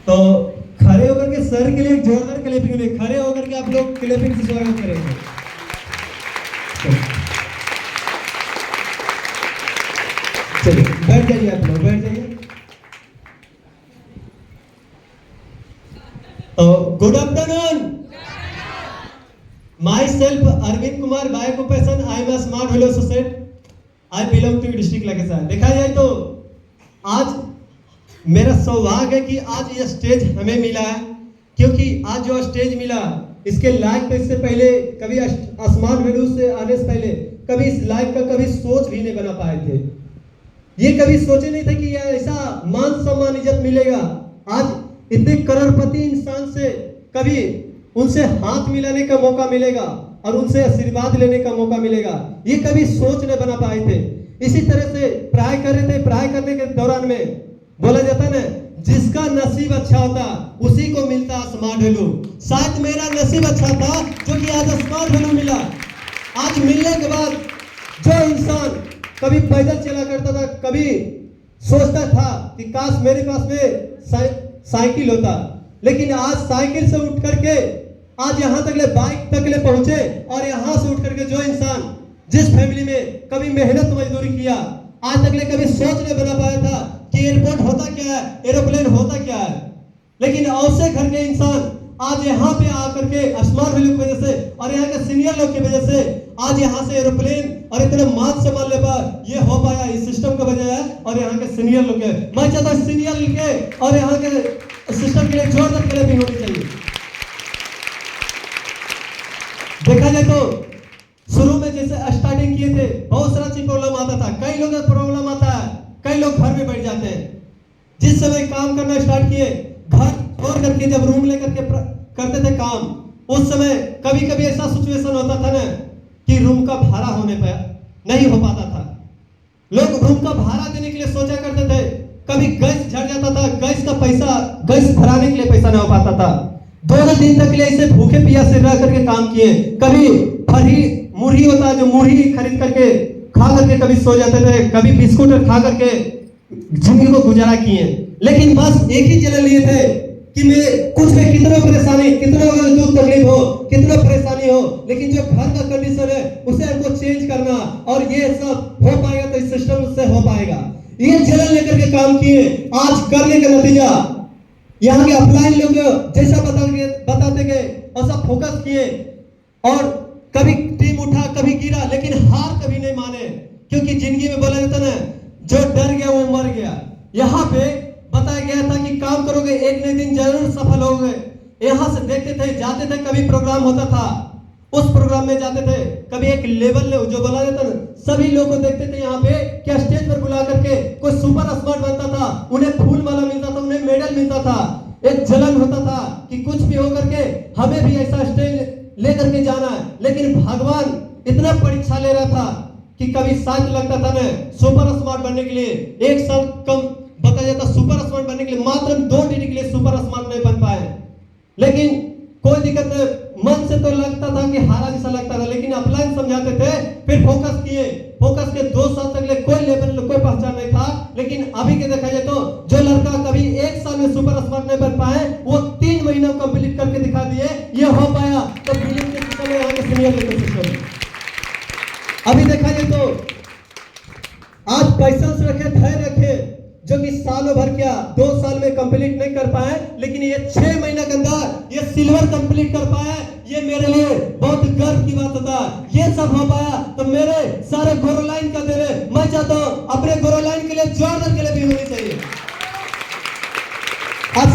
तो खड़े होकर के सर के लिए जोरदार क्लैपिंग में, खड़े होकर के आप लोग क्लैपिंग से स्वागत करेंगे। चलिए बैठ जाइए, आप लोग बैठ जाइए। Good afternoon. Myself Arvind Kumar, by occupation I am a smart velo associate, I belong to district Lakhisarai. देखा जाए तो आज मेरा सौभाग्य है कि आज ये स्टेज हमें मिला है, क्योंकि आज जो स्टेज मिला इसके लायक तो इससे पहले कभी स्मार्ट वैल्यू से आने से पहले कभी इस लायक का कभी सोच भी नहीं बना पाए थे। ये कभी सोचे नहीं थे कि ये ऐसा मान सम्मान इज्जत मिलेगा। आज इतने करोड़पति इंसान से कभी उनसे हाथ मिलाने का मौका मिलेगा और उनसे आशीर्वाद लेने का मौका मिलेगा, ये कभी सोच नहीं बना पाए थे। इसी तरह से पढ़ाई कर रहे थे, पढ़ाई करने के दौरान में बोला जाता ना, जिसका नसीब अच्छा होता उसी को मिलता स्मार्ट वैल्यू। शायद मेरा नसीब अच्छा था जो कि आज स्मार्ट वैल्यू मिला। आज मिलने के बाद जो इंसान कभी पैदल चला करता था, कभी सोचता था कि काश मेरे पास में साइकिल होता, लेकिन आज साइकिल से उठ करके आज यहाँ तक ले बाइक तक ले पहुंचे। और यहाँ से उठ करके जो इंसान जिस फैमिली में कभी मेहनत मजदूरी किया, आज तक ले कभी सोच नहीं बना पाया था कि एयरपोर्ट होता क्या है, एरोप्लेन होता क्या है, लेकिन औसे घर के इंसान आज यहाँ पे आकर के स्मार्ट वैल्यू की वजह से और यहाँ के सीनियर लोग की वजह से आज यहाँ से एरोप्लेन और इतने मान सम्मान ले पा ये हो पाया, इस सिस्टम का वजह है और यहाँ के सीनियर लोग के। मैं चाहता हूँ सीनियर के और यहाँ के सिस्टम के लिए जोरदार क्लैपिंग होनी चाहिए। देखा जाए तो शुरू में जैसे स्टार्टिंग किए थे बहुत सारा चीज प्रॉब्लम आता था, कई लोगों का प्रॉब्लम आता है, कई लोग घर में बैठ जाते हैं। जिस समय काम करना स्टार्ट किए, घर छोड़ करके जब रूम लेकर के करते थे काम, उस समय कभी कभी ऐसा सिचुएशन होता था ना कि रूम का भाड़ा होने पर नहीं हो पाता था। लोग रूम का भाड़ा देने के लिए सोचा करते थे, कभी गैस झड़ जाता था, गैस का पैसा, गैस भराने के लिए पैसा नहीं हो पाता था। 2 दिन तक के लिए ऐसे भूखे प्यासे रह करके काम किए। कभी फरी मुरही होता है जो मुरही खरीद करके खा करके कभी सो जाते थे, कभी बिस्कुट खा करके जिंदगी को गुजारा किए। लेकिन बस एक ही चैनल लिए थे कि मैं कुछ में कितना परेशानी, कितना दुख तकलीफ हो, कितना परेशानी हो, लेकिन जो घर का कंडीशन है उसे हमको चेंज करना और ये सब हो पाएगा तो इस सिस्टम से हो पाएगा। ये चैनल लेकर के काम किए। आज करने का नतीजा यहाँ के अपलाइन लोग जैसा बताते गए ऐसा फोकस किए और कभी टीम उठा, कभी गिरा, लेकिन हार कभी नहीं माने, क्योंकि जिंदगी में बोला जाता ना, जो डर गया वो मर गया। यहाँ पे बताया गया था कि काम करोगे एक न दिन जरूर सफल होगे। यहाँ से देखते थे, जाते थे, कभी प्रोग्राम होता था उस प्रोग्राम में जाते थे, कभी एक लेवल जो बोला जाता ना, सभी लोग को देखते थे यहाँ पे क्या स्टेज पर बुला करके कोई सुपर स्मार्ट बनता था, उन्हें फूल माला मिलता था, उन्हें मेडल मिलता था, एक जलन होता था कि कुछ भी हो करके हमें भी ऐसा स्टेज लेकर के जाना है। लेकिन भगवान इतना परीक्षा ले रहा था कि कभी शायद लगता था ना सुपर स्मार्ट बनने के लिए 1 साल कम बताया जाता, सुपर स्मार्ट बनने के लिए मात्र 2 डिग्री के लिए सुपर स्मार्ट नहीं बन पाए। लेकिन कोई दिक्कत नहीं, मन से तो लगता था कि हारा जैसा लगता था, लेकिन अपलाइन समझाते थे, फिर फोकस किए। फोकस के 2 साल तक ले कोई लेवल कोई पहचान नहीं था। लेकिन अभी के देखा जाए तो जो लड़का कभी 1 साल में सुपर स्मार्ट नहीं बन पाए, वो 3 महीना कंप्लीट करके दिखा दिए। ये हो पाया तो बिलियन के सिस्टम में, यहाँ के सीनियर लेवल सिस्टम। अभी देखा जाए तो आज पैसा रखे, धैर्य रखे, जो कि सालों भर क्या 2 साल में कंप्लीट नहीं कर पाए, लेकिन ये 6 महीना के अंदर ये सिल्वर कंप्लीट कर पाए। ये मेरे लिए बहुत गर्व की बात था। ये सब हो पाया तो मेरे सारे गोरोलाइन का दे रहे। मैं चाहता हूं अपने गोरोलाइन के लिए जोरदार के लिए भी होनी चाहिए।